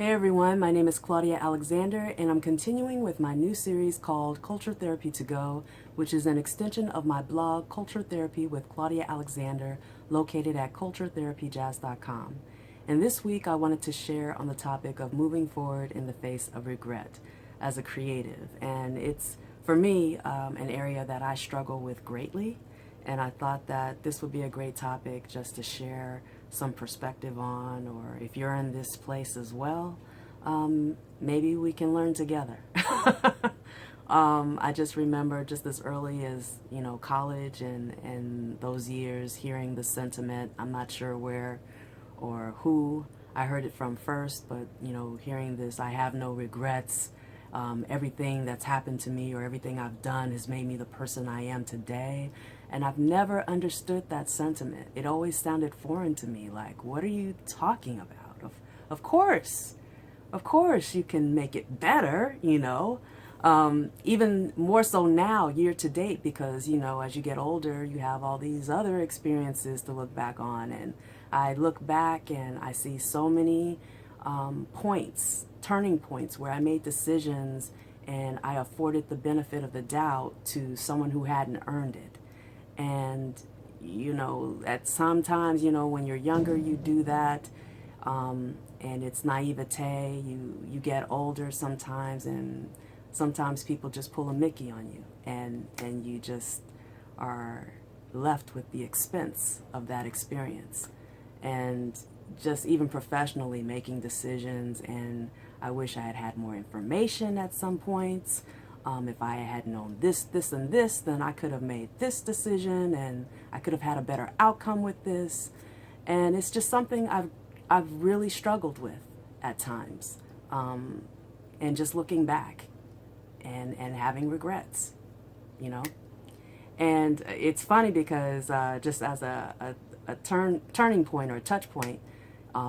Hey everyone, my name is Claudia Alexander and I'm continuing with my new series called Culture Therapy to Go, which is an extension of my blog Culture Therapy with Claudia Alexander, located at culturetherapyjazz.com. And this week I wanted to share on the topic of moving forward in the face of regret as a creative. And it's, for me, an area that I struggle with greatly. And I thought that this would be a great topic just to share some perspective on, or if you're in this place as well, maybe we can learn together. I just remember just as early as, college and those years hearing the sentiment. I'm not sure where or who I heard it from first, but, hearing this, I have no regrets. Everything that's happened to me or everything I've done has made me the person I am today. And I've never understood that sentiment. It always sounded foreign to me. Like, what are you talking about? Of course you can make it better, even more so now, year to date, because, as you get older, you have all these other experiences to look back on. And I look back and I see so many turning points where I made decisions and I afforded the benefit of the doubt to someone who hadn't earned it. And, at sometimes, when you're younger, you do that, and it's naivete. You get older sometimes, and sometimes people just pull a Mickey on you, and you just are left with the expense of that experience. And just even professionally making decisions, and I wish I had had more information at some points. If I had known this, and this, then I could have made this decision, and I could have had a better outcome with this. And it's just something I've really struggled with at times, and just looking back and having regrets, And it's funny because just as a turning point or a touch point,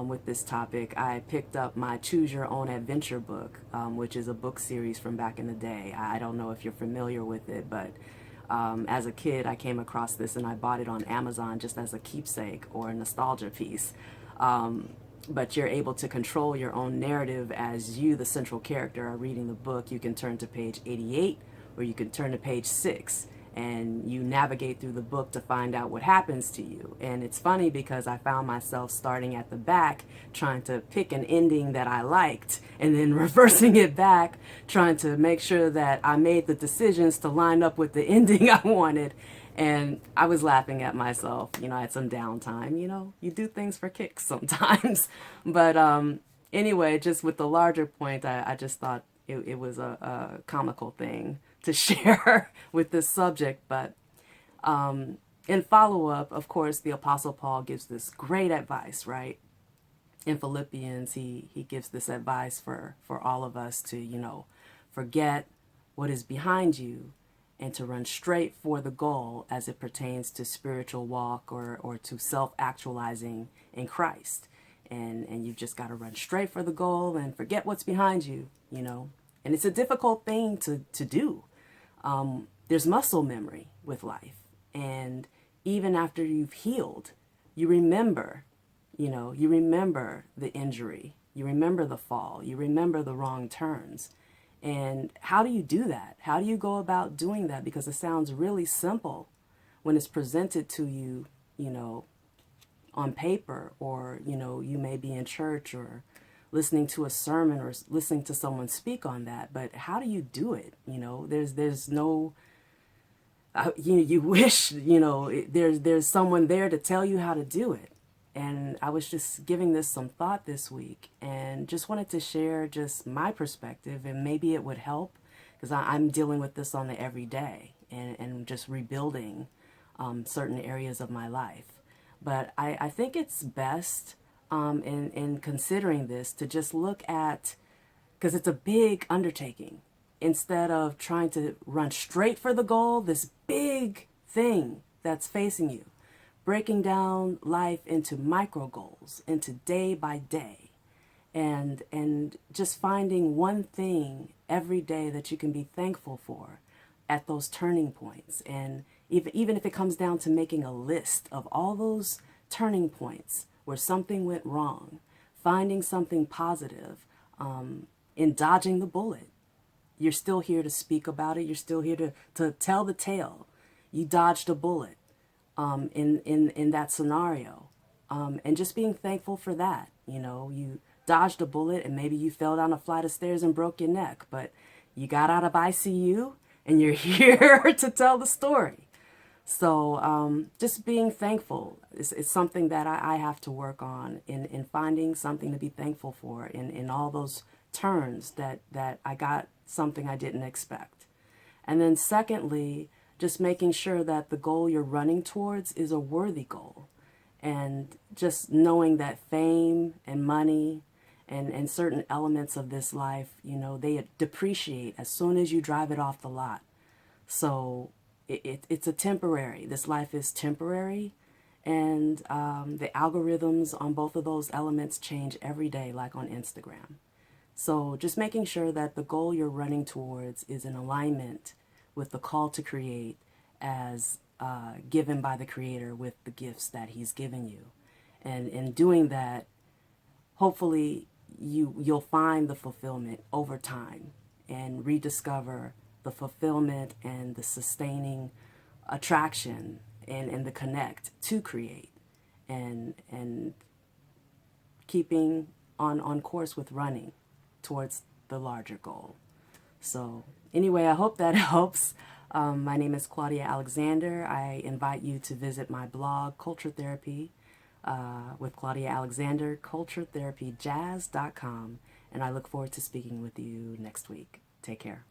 with this topic, I picked up my Choose Your Own Adventure book, which is a book series from back in the day. I don't know if you're familiar with it, but as a kid, I came across this and I bought it on Amazon just as a keepsake or a nostalgia piece. But you're able to control your own narrative as you, the central character, are reading the book. You can turn to page 88 or you can turn to page 6. And you navigate through the book to find out what happens to you. And it's funny because I found myself starting at the back, trying to pick an ending that I liked, and then reversing it back, trying to make sure that I made the decisions to line up with the ending I wanted. And I was laughing at myself. I had some downtime. You do things for kicks sometimes. But anyway, just with the larger point, I just thought it was a comical thing to share with this subject. But in follow-up, of course, the Apostle Paul gives this great advice, right? In Philippians, he gives this advice for all of us to, forget what is behind you and to run straight for the goal as it pertains to spiritual walk or to self-actualizing in Christ. And you've just got to run straight for the goal and forget what's behind you, And it's a difficult thing to do. There's muscle memory with life. And even after you've healed, you remember the injury, you remember the fall, you remember the wrong turns. And how do you do that? How do you go about doing that? Because it sounds really simple when it's presented to you, on paper, or, you may be in church or listening to a sermon or listening to someone speak on that. But how do you do it? There's no, you wish, there's someone there to tell you how to do it. And I was just giving this some thought this week and just wanted to share just my perspective, and maybe it would help because I'm dealing with this on the everyday and just rebuilding certain areas of my life. But I think it's best in considering this to just look at, because it's a big undertaking, instead of trying to run straight for the goal, this big thing that's facing you, breaking down life into micro goals, into day by day, and just finding one thing every day that you can be thankful for at those turning points. And even if it comes down to making a list of all those turning points where something went wrong, finding something positive in dodging the bullet. You're still here to speak about it. You're still here to tell the tale. You dodged a bullet in that scenario. And just being thankful for that. You know, you dodged a bullet and maybe you fell down a flight of stairs and broke your neck, but you got out of ICU and you're here to tell the story. So just being thankful is something that I have to work on in finding something to be thankful for in all those turns that I got something I didn't expect. And then secondly, just making sure that the goal you're running towards is a worthy goal. And just knowing that fame and money and certain elements of this life, you know, they depreciate as soon as you drive it off the lot. So it's a temporary. This life is temporary. And the algorithms on both of those elements change every day, like on Instagram. So just making sure that the goal you're running towards is in alignment with the call to create as given by the Creator with the gifts that He's given you. And in doing that, hopefully you'll find the fulfillment over time and rediscover the fulfillment and the sustaining attraction and the connect to create and keeping on course with running towards the larger goal. So anyway, I hope that helps. My name is Claudia Alexander. I invite you to visit my blog, Culture Therapy, with Claudia Alexander, culturetherapyjazz.com. And I look forward to speaking with you next week. Take care.